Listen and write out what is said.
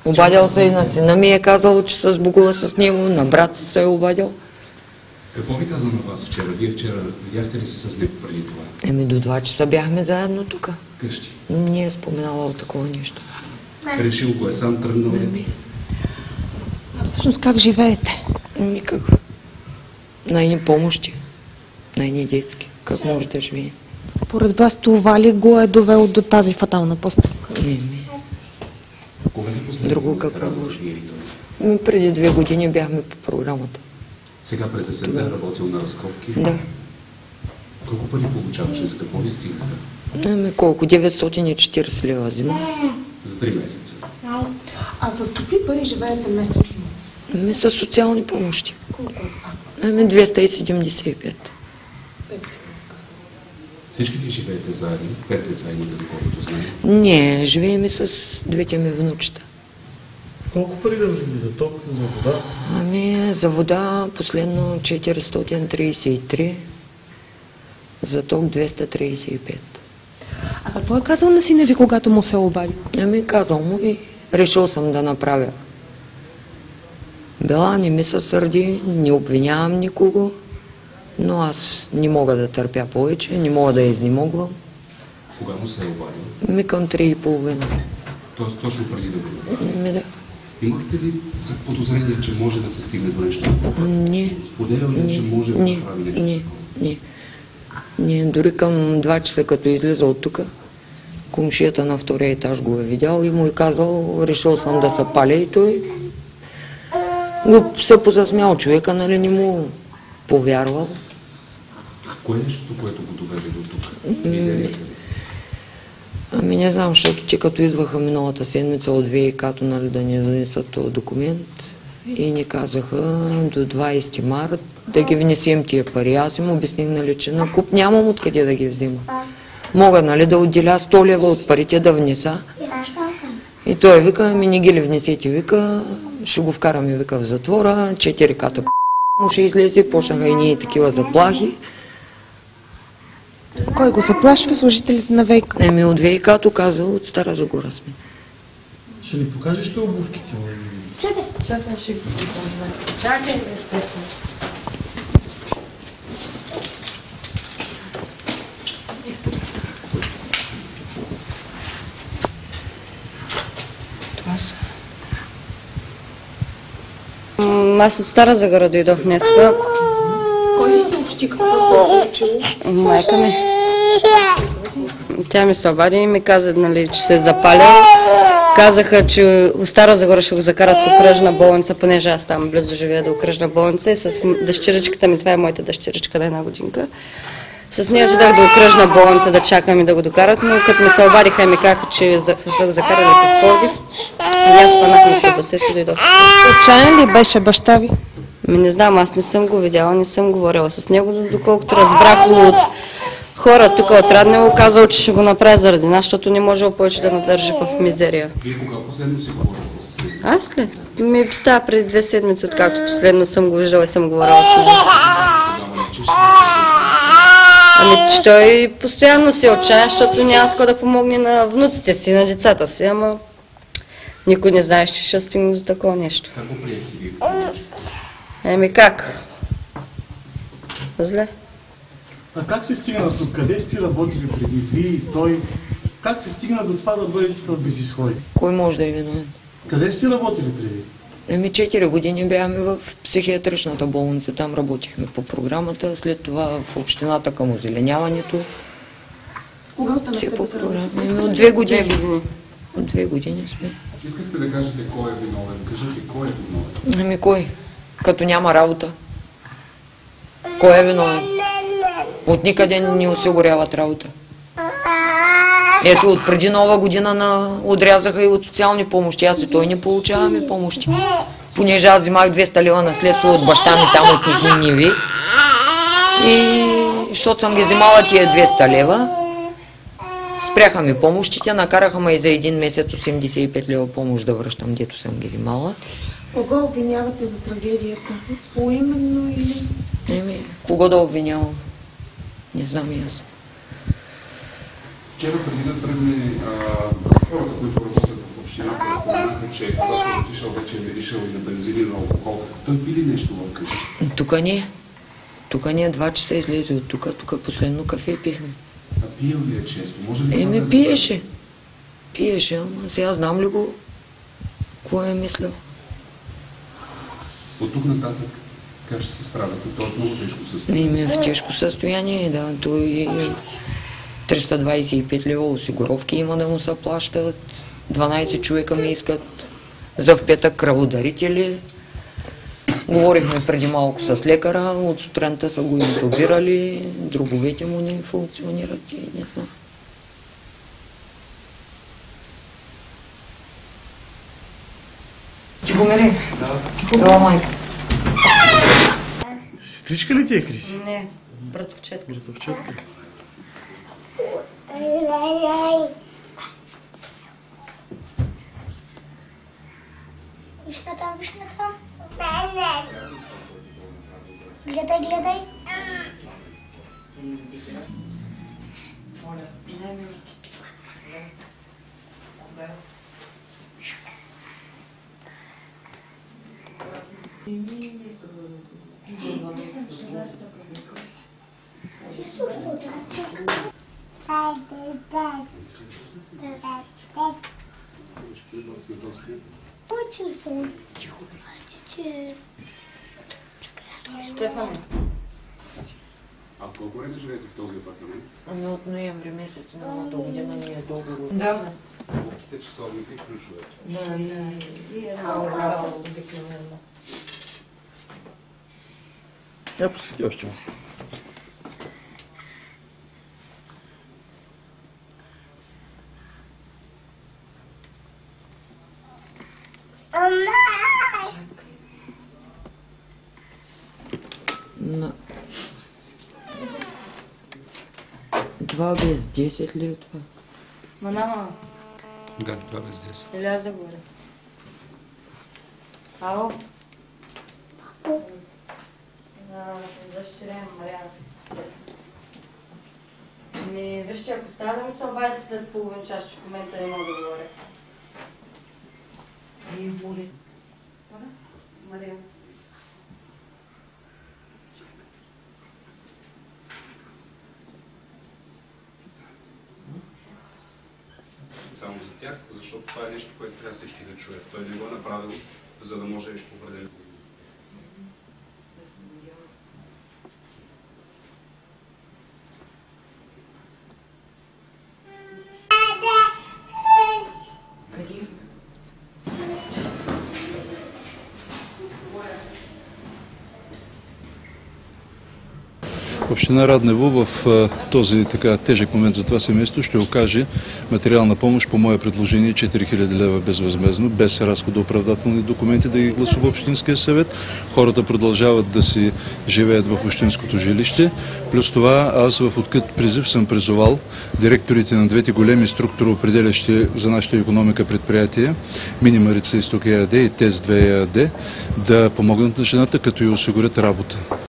Обадил се и на сина ми е казал, че се сбогува с него, на брат се е обадил. Какво ви каза на вас вчера? Вие вчера видяхте ли се с него преди това? До 2 часа бяхме заедно тук. Къщи? Не е споменавал такова нещо. Решил го е сам тръгнал? А всъщност как живеете? Никак. Най-ни помощи. Най-ни детски. Как може да живее? Според вас това ли го е довело до тази фатална постъпка? Не. Кога за последно? Друго какво може? Преди 2 години бяхме по програмата. Сега през есента е работил на разкопки? Да. Колко пари получаваше? За какво ви стигнаха? Колко? 940 лева зима. За 3 месеца. А с какви пари живеете месечно? С социални помощи. Колко е това? 275. Всички ви живеете заедно? 5 деца имате, доколкото знаем? Не, живеем с двете ми внучета. Колко пари дължите за ток, за вода? За вода последно 433, за ток 235. А какво е казал на сина ви, когато му се обади? Казал му и решил съм да направя. Бела, не ми се сърди, не обвинявам никого, но аз не мога да търпя повече, не мога да изнемогвам. Кога му се е обадил? Към 3,5. Тоест точно преди да го Да. Имахте ли за подозрение, че може да се стигне до нещо? Не. Споделял ли, че може да направи нещо? Не. Дори към 2 часа, като излиза от тук, комшията на втория етаж го е видял и му е казал, решил съм да се паля и той го се позасмял човека, нали, не му повярвал. Кое е нещото, което го доведе до тук? Мизерията ли? Не знам, защото ти като идваха миналата седмица от ВИК-то, нали, да ни донесат този документ и ни казаха до 20 март да ги внесем тия пари. Аз им обясних, нали, че на куп нямам откъде да ги взема. Мога, нали, да отделя 100 лева от парите да внеса. И той вика, не ги ли внесете, вика, ще го вкараме, вика, в затвора, 4 ката му ще излезе, почнаха и ние такива заплахи. Кой го заплашва? Служителите на ВИК? От ВИК-то каза, от Стара Загора сме. Ще ни покажеш ли обувките? Чакай, ще ги покажа. Чакай, естествено. Това са. Аз от Стара Загора дойдох днеска. Кой ви съобщи какво се е случило? Майка ми. Тя ми се обади и ми каза, нали, че се е запалял. Казаха, че в Стара Загора ще го закарат в окръжна болница, понеже аз там близо живея до окръжна болница и с дъщеричката ми, това е моята дъщеричка на 1 годинка. С нея отидах до окръжна болница да чакам и да го докарат, но като ми се обадиха и ми казаха, че са го закарали в Пловдив, и аз спанах на автобуса и дойдох. Отчаян ли беше баща ви? Не знам, аз не съм го видяла, не съм говорила с него, доколкото разбрах от хора тук от Раднево, казал, че ще го направи заради нас, защото не може повече да надържи в мизерия. Вие кога последно си говорите с него? Аз ли? Ми става преди 2 седмици, откакто последно съм го виждала и съм говорила с него. Че той постоянно се отчаян, защото няма с кой да помогне на внуците си, на децата си, ама никой не знае, че ще стигне до такова нещо. Как го приехте вие? Как? Зле. А как се стигна тук? Къде сте работили преди вие и той? Как се стигна до това да бъдете в безизходие? Кой може да е виновен? Къде сте работили преди? 4 години бяхме в психиатричната болница, там работихме по програмата, след това в общината към озеленяването. Кога останахте по без програма? работа? От 2 години. От 2 години сме. Искахте да кажете кой е виновен. Кажете кой е виновен. Кой? Като няма работа. Кой е виновен? От никъде ни осигуряват работа. Ето, от преди Нова година отрязаха и от социални помощи. Аз и той не получаваме помощи. Понеже аз взимах 200 лева наследство от баща ми там от Нихни Ниви. И защото съм ги взимала тия 200 лева, спряха ми помощите, накараха ме и за 1 месец 85 лева помощ да връщам, дето съм ги взимала. Кого обвинявате за трагедията? Поименно или? Кого да обвинявам? Не знам и аз. Вчера преди да тръгне хората, които работят в общината споменаха, че когато е отишъл вече е решил и на бензин и на алкохол. Той пили нещо вкъщи? Тук не. Тук не, 2 часа излезе от тук последно кафе пихме. А пиел ли е често? Може ли това да Пиеше. Пиеше, ама сега знам ли го кой е мислил. От тук нататък как ще се справяте? Той е в много тежко състояние. В тежко състояние, да. Той 325 лева осигуровки има да му се плащат. 12 човека ми искат за в петък кръводарители. Говорихме преди малко с лекара, от сутринта са го интубирали, дробовете му не функционират и не знам. Ти го мери? Да. Това майка. Сестричка ли ти е, Криси? Не, братовчетка. Братовчетка. Виж на там, виж на там. Гледай, гледай. Мой телефон. Стефан. А колко време живеете в този апартамент? Ами от ноември месец на новата година ни е договор. Да. Купите часовника и ключовете. Да, и една ограда обикновено. Я посвети още малко. На 2 без 10 ли е това? Манама, Да, това без 10. или аз да говоря? Ало? Дъщеря Мариана. Виж, че ако става да ми се обадите след половин час, че в момента не мога да говоря. И боли. Мария. Само за тях, защото това е нещо, което трябва всички да чуят. Той не го е направил, за да може определено. Община Раднево в този така тежък момент за това семейство ще окаже материална помощ по мое предложение 4000 лева безвъзмездно, без разходооправдателни документи да ги гласува Общинския съвет. Хората продължават да си живеят в общинското жилище. Плюс това аз в открит призив съм призовал директорите на двете големи структуроопределящи за нашата икономика предприятия, Мини Марица изток ЕАД и ТЕС 2 ЕАД, да помогнат на жената, като й осигурят работа.